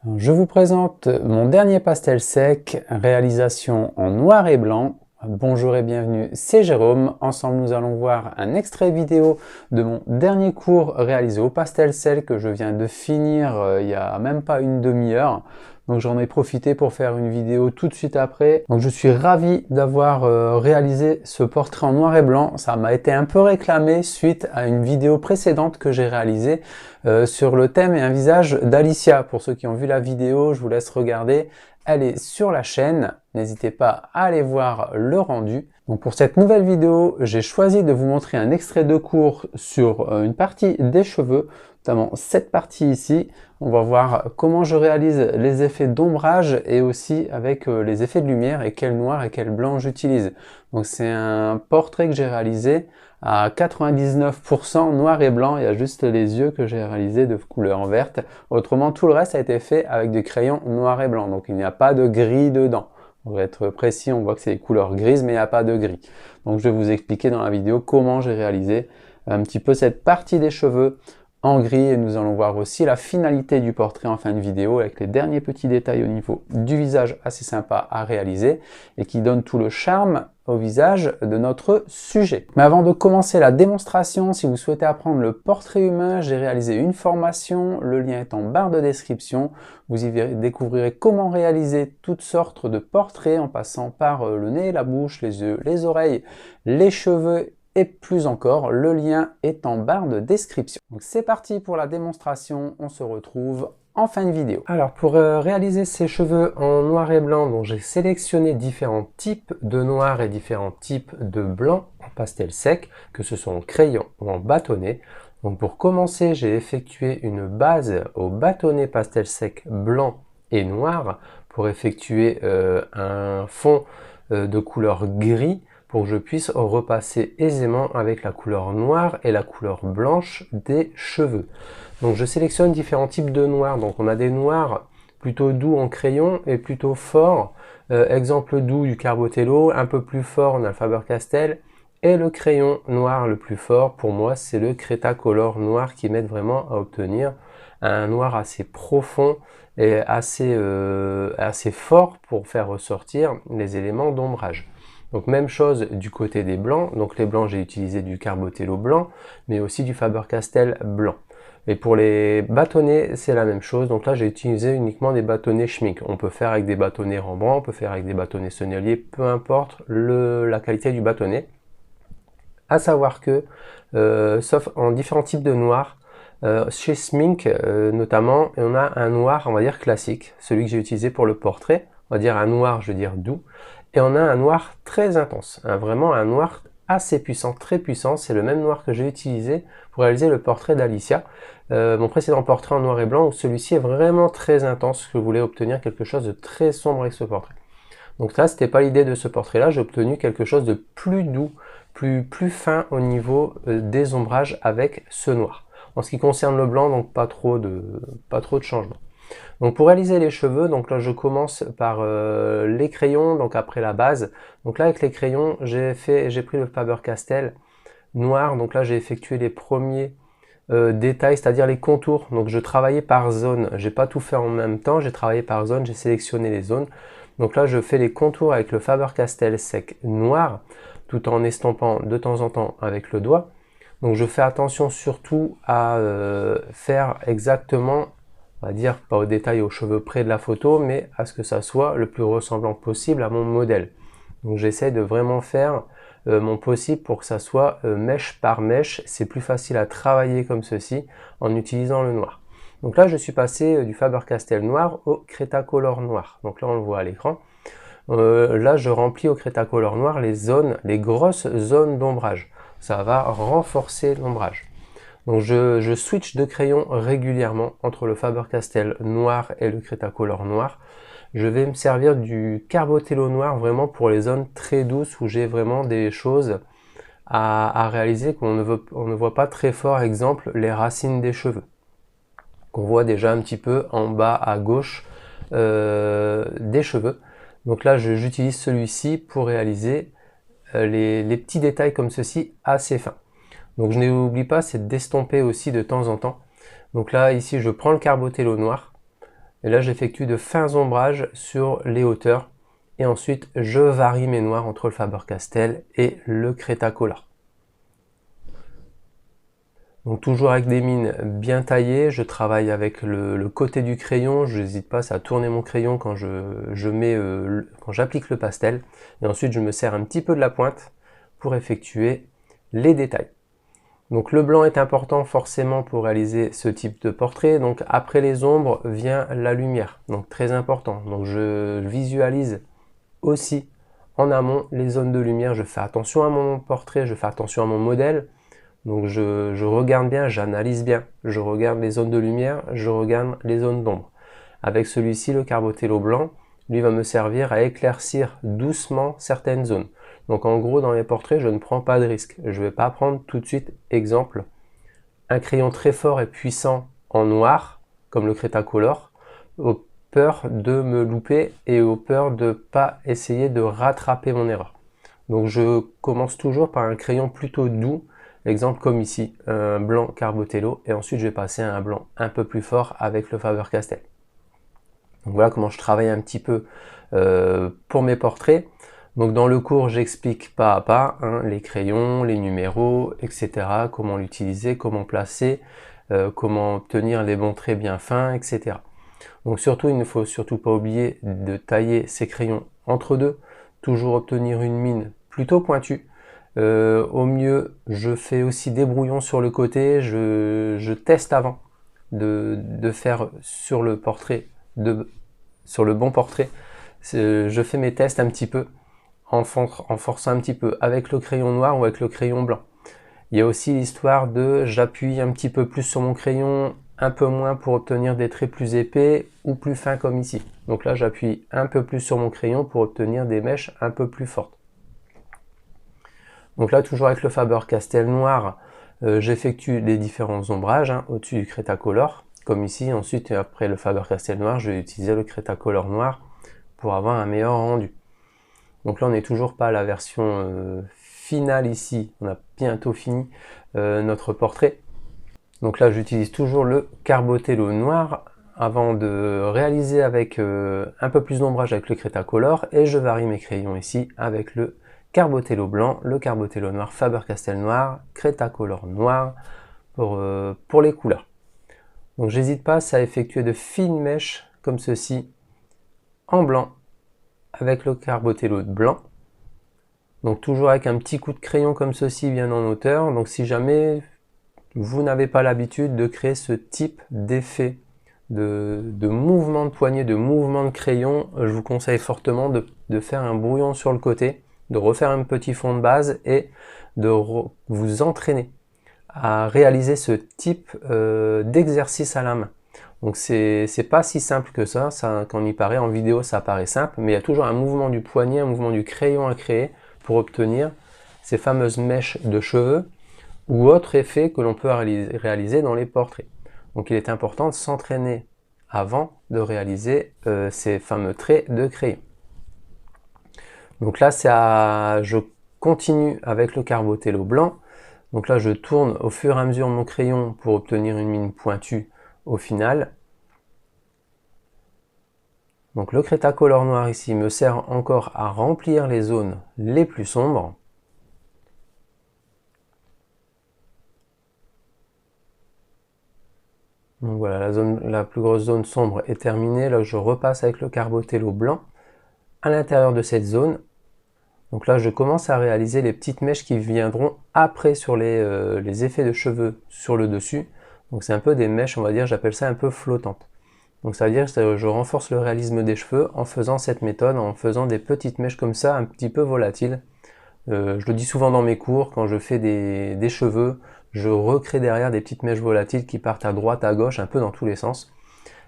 Je vous présente mon dernier pastel sec, réalisation en noir et blanc. Bonjour et bienvenue, c'est Jérôme. Ensemble, nous allons voir un extrait vidéo de mon dernier cours réalisé au pastel sec que je viens de finir il y a même pas une demi-heure. Donc j'en ai profité pour faire une vidéo tout de suite après. Donc je suis ravi d'avoir réalisé ce portrait en noir et blanc. Ça m'a été un peu réclamé suite à une vidéo précédente que j'ai réalisée sur le thème et un visage d'Alicia. Pour ceux qui ont vu la vidéo, je vous laisse regarder. Elle est sur la chaîne. N'hésitez pas à aller voir le rendu. Donc pour cette nouvelle vidéo, j'ai choisi de vous montrer un extrait de cours sur une partie des cheveux, notamment cette partie ici. On va voir comment je réalise les effets d'ombrage et aussi avec les effets de lumière et quel noir et quel blanc j'utilise. Donc c'est un portrait que j'ai réalisé à 99% noir et blanc. Il y a juste les yeux que j'ai réalisés de couleur verte. Autrement, tout le reste a été fait avec des crayons noir et blanc. Donc il n'y a pas de gris dedans. Pour être précis, on voit que c'est des couleurs grises, mais il n'y a pas de gris. Donc je vais vous expliquer dans la vidéo comment j'ai réalisé un petit peu cette partie des cheveux en gris, et nous allons voir aussi la finalité du portrait en fin de vidéo avec les derniers petits détails au niveau du visage assez sympa à réaliser et qui donnent tout le charme au visage de notre sujet. Mais avant de commencer la démonstration, si vous souhaitez apprendre le portrait humain, j'ai réalisé une formation, le lien est en barre de description. Vous y découvrirez comment réaliser toutes sortes de portraits en passant par le nez, la bouche, les yeux, les oreilles, les cheveux et plus encore. Le lien est en barre de description. Donc c'est parti pour la démonstration, on se retrouve en fin de vidéo. Alors pour réaliser ces cheveux en noir et blanc, donc j'ai sélectionné différents types de noir et différents types de blanc en pastel sec, que ce soit en crayon ou en bâtonnet. Donc pour commencer, j'ai effectué une base au bâtonnet pastel sec blanc et noir pour effectuer un fond de couleur gris pour que je puisse repasser aisément avec la couleur noire et la couleur blanche des cheveux. Donc je sélectionne différents types de noirs. Donc on a des noirs plutôt doux en crayon et plutôt forts. Exemple doux du Carbotello, un peu plus fort on a le Faber-Castell. Et le crayon noir le plus fort pour moi c'est le Cretacolor noir qui m'aide vraiment à obtenir un noir assez profond et assez fort pour faire ressortir les éléments d'ombrage. Donc même chose du côté des blancs, donc les blancs j'ai utilisé du Carbotello blanc, mais aussi du Faber-Castell blanc. Et pour les bâtonnets, c'est la même chose, donc là j'ai utilisé uniquement des bâtonnets Schmincke. On peut faire avec des bâtonnets Rembrandt, on peut faire avec des bâtonnets Sennelier, peu importe la qualité du bâtonnet. À savoir que, sauf en différents types de noirs, chez Schmincke notamment, on a un noir, on va dire classique, celui que j'ai utilisé pour le portrait, on va dire un noir, je veux dire doux, et on a un noir très intense, vraiment un noir assez puissant, très puissant. C'est le même noir que j'ai utilisé pour réaliser le portrait d'Alicia, mon précédent portrait en noir et blanc, où celui-ci est vraiment très intense, que je voulais obtenir quelque chose de très sombre avec ce portrait. Donc ça, c'était pas l'idée de ce portrait-là, j'ai obtenu quelque chose de plus doux, plus fin au niveau des ombrages avec ce noir. En ce qui concerne le blanc, donc pas trop de changement. Donc pour réaliser les cheveux, donc là je commence par les crayons, donc après la base. Donc là avec les crayons, j'ai pris le Faber-Castell noir, donc là j'ai effectué les premiers détails, c'est-à-dire les contours. Donc je travaillais par zone, j'ai pas tout fait en même temps, j'ai travaillé par zone, j'ai sélectionné les zones. Donc là je fais les contours avec le Faber-Castell sec noir, tout en estompant de temps en temps avec le doigt. Donc je fais attention surtout à faire exactement, on va dire pas au détail aux cheveux près de la photo, mais à ce que ça soit le plus ressemblant possible à mon modèle. Donc j'essaie de vraiment faire mon possible pour que ça soit mèche par mèche. C'est plus facile à travailler comme ceci en utilisant le noir. Donc là je suis passé du Faber-Castell noir au Cretacolor noir. Donc là on le voit à l'écran. Là je remplis au Cretacolor noir les zones, les grosses zones d'ombrage. Ça va renforcer l'ombrage. Donc je switch de crayon régulièrement entre le Faber-Castell noir et le Cretacolor noir. Je vais me servir du Carbotello noir vraiment pour les zones très douces où j'ai vraiment des choses à réaliser qu'on ne voit pas très fort. Exemple, les racines des cheveux, qu'on voit déjà un petit peu en bas à gauche des cheveux. Donc là, j'utilise celui-ci pour réaliser les petits détails comme ceci assez fins. Donc je n'oublie pas, c'est d'estomper aussi de temps en temps. Donc là, ici, je prends le Carbotello noir, Et là, j'effectue de fins ombrages sur les hauteurs. Et ensuite, je varie mes noirs entre le Faber-Castell et le Cretacolor. Donc toujours avec des mines bien taillées, je travaille avec le côté du crayon, je n'hésite pas à tourner mon crayon quand quand j'applique le pastel. Et ensuite, je me sers un petit peu de la pointe pour effectuer les détails. Donc le blanc est important forcément pour réaliser ce type de portrait. Donc après les ombres vient la lumière, donc très important. Donc je visualise aussi en amont les zones de lumière. Je fais attention à mon portrait, je fais attention à mon modèle. Donc je regarde bien, j'analyse bien. Je regarde les zones de lumière, je regarde les zones d'ombre. Avec celui-ci, le Carbotello blanc, lui va me servir à éclaircir doucement certaines zones. Donc en gros, dans les portraits, je ne prends pas de risque. Je ne vais pas prendre tout de suite, exemple, un crayon très fort et puissant en noir, comme le Cretacolor, au peur de me louper et au peur de ne pas essayer de rattraper mon erreur. Donc je commence toujours par un crayon plutôt doux, exemple comme ici, un blanc Carbotello, et ensuite je vais passer à un blanc un peu plus fort avec le Faber-Castell. Donc voilà comment je travaille un petit peu pour mes portraits. Donc dans le cours, j'explique pas à pas les crayons, les numéros, etc. Comment l'utiliser, comment placer, comment obtenir les bons traits bien fins, etc. Donc surtout, il ne faut surtout pas oublier de tailler ces crayons entre deux. Toujours obtenir une mine plutôt pointue. Au mieux, je fais aussi des brouillons sur le côté. Je teste avant de faire sur le portrait, sur le bon portrait. Je fais mes tests un petit peu en forçant un petit peu avec le crayon noir ou avec le crayon blanc. Il y a aussi l'histoire de j'appuie un petit peu plus sur mon crayon, un peu moins pour obtenir des traits plus épais ou plus fins comme ici. Donc là, j'appuie un peu plus sur mon crayon pour obtenir des mèches un peu plus fortes. Donc là, toujours avec le Faber-Castell noir, j'effectue les différents ombrages au-dessus du Cretacolor, comme ici. Ensuite, après le Faber-Castell noir, je vais utiliser le Cretacolor noir pour avoir un meilleur rendu. Donc là, on n'est toujours pas à la version finale ici. On a bientôt fini notre portrait. Donc là, j'utilise toujours le Carbotello noir avant de réaliser avec un peu plus d'ombrage avec le Cretacolor, et je varie mes crayons ici avec le Carbotello blanc, le Carbotello noir, Faber-Castell noir, Cretacolor noir pour les couleurs. Donc j'hésite pas à effectuer de fines mèches comme ceci en blanc avec le Carbotello blanc. Donc toujours avec un petit coup de crayon comme ceci bien en hauteur. Donc si jamais vous n'avez pas l'habitude de créer ce type d'effet de mouvement de poignet, de mouvement de crayon, je vous conseille fortement de faire un brouillon sur le côté, de refaire un petit fond de base et de vous entraîner à réaliser ce type d'exercice à la main. Donc c'est pas si simple que ça, quand on y paraît en vidéo ça paraît simple, mais il y a toujours un mouvement du poignet, un mouvement du crayon à créer pour obtenir ces fameuses mèches de cheveux ou autres effets que l'on peut réaliser dans les portraits. Donc il est important de s'entraîner avant de réaliser ces fameux traits de crayon. Donc là, je continue avec le Carbotello blanc. Donc là, je tourne au fur et à mesure mon crayon pour obtenir une mine pointue au final. Donc le Cretacolor noir ici me sert encore à remplir les zones les plus sombres. Donc voilà, la plus grosse zone sombre est terminée. Là, je repasse avec le Carbotello blanc à l'intérieur de cette zone. Donc là, je commence à réaliser les petites mèches qui viendront après sur les effets de cheveux sur le dessus. Donc c'est un peu des mèches, on va dire, j'appelle ça un peu flottantes. Donc ça veut dire que je renforce le réalisme des cheveux en faisant cette méthode, en faisant des petites mèches comme ça, un petit peu volatiles. Je le dis souvent dans mes cours, quand je fais des cheveux, je recrée derrière des petites mèches volatiles qui partent à droite, à gauche, un peu dans tous les sens.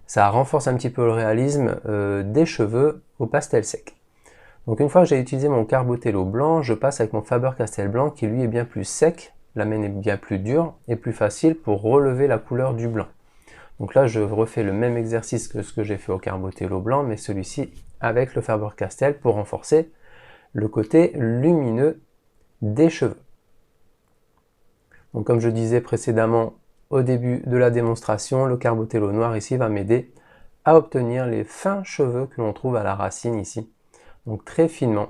Ça renforce un petit peu le réalisme des cheveux au pastel sec. Donc une fois que j'ai utilisé mon Carbotello blanc, je passe avec mon Faber-Castell blanc qui lui est bien plus sec, la mène est bien plus dure et plus facile pour relever la couleur du blanc. Donc là, je refais le même exercice que ce que j'ai fait au Carbotello blanc, mais celui-ci avec le Faber-Castell pour renforcer le côté lumineux des cheveux. Donc comme je disais précédemment au début de la démonstration, le Carbotello noir ici va m'aider à obtenir les fins cheveux que l'on trouve à la racine ici, donc très finement.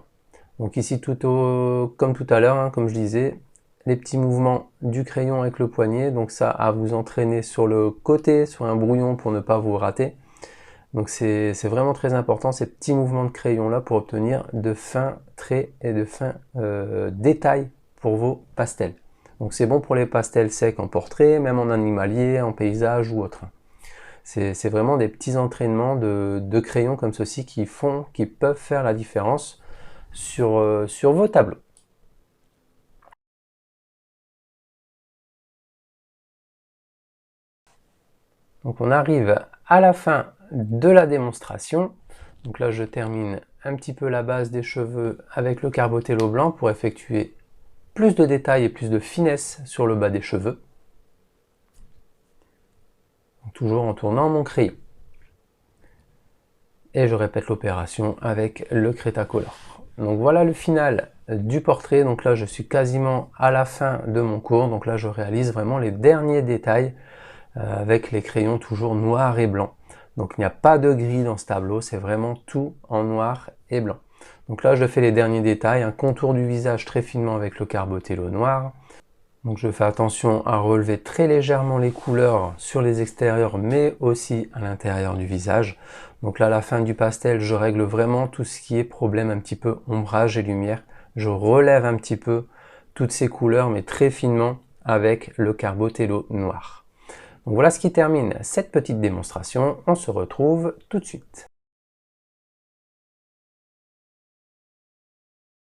Donc ici, comme tout à l'heure, hein, comme je disais, les petits mouvements du crayon avec le poignet, donc ça à vous entraîner sur le côté, sur un brouillon pour ne pas vous rater. Donc c'est vraiment très important ces petits mouvements de crayon là pour obtenir de fins traits et de fins détails pour vos pastels. Donc c'est bon pour les pastels secs en portrait, même en animalier, en paysage ou autre. C'est vraiment des petits entraînements de crayons comme ceci qui peuvent faire la différence sur vos tableaux. Donc on arrive à la fin de la démonstration. Donc là je termine un petit peu la base des cheveux avec le Carbothello blanc pour effectuer plus de détails et plus de finesse sur le bas des cheveux. Donc, toujours en tournant mon crayon. Et je répète l'opération avec le Cretacolor. Donc voilà le final du portrait. Donc là je suis quasiment à la fin de mon cours. Donc là je réalise vraiment les derniers détails avec les crayons toujours noirs et blancs. Donc il n'y a pas de gris dans ce tableau, c'est vraiment tout en noir et blanc. Donc là je fais les derniers détails, un contour du visage très finement avec le Carbothello noir. Donc je fais attention à relever très légèrement les couleurs sur les extérieurs mais aussi à l'intérieur du visage. Donc là à la fin du pastel je règle vraiment tout ce qui est problème un petit peu ombrage et lumière. Je relève un petit peu toutes ces couleurs mais très finement avec le Carbothello noir. Donc voilà ce qui termine cette petite démonstration. On se retrouve tout de suite.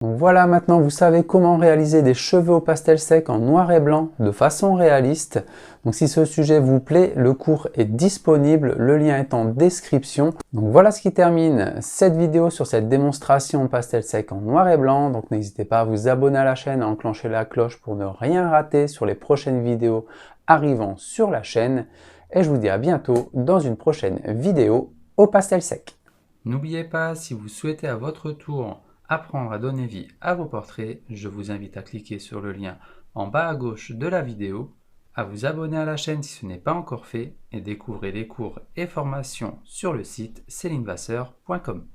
Donc voilà, maintenant vous savez comment réaliser des cheveux au pastel sec en noir et blanc de façon réaliste. Donc si ce sujet vous plaît, le cours est disponible, le lien est en description. Donc voilà ce qui termine cette vidéo sur cette démonstration pastel sec en noir et blanc. Donc n'hésitez pas à vous abonner à la chaîne, à enclencher la cloche pour ne rien rater sur les prochaines vidéos arrivant sur la chaîne. Et je vous dis à bientôt dans une prochaine vidéo au pastel sec. N'oubliez pas, si vous souhaitez à votre tour apprendre à donner vie à vos portraits, je vous invite à cliquer sur le lien en bas à gauche de la vidéo, à vous abonner à la chaîne si ce n'est pas encore fait et découvrez les cours et formations sur le site célinevasseur.com.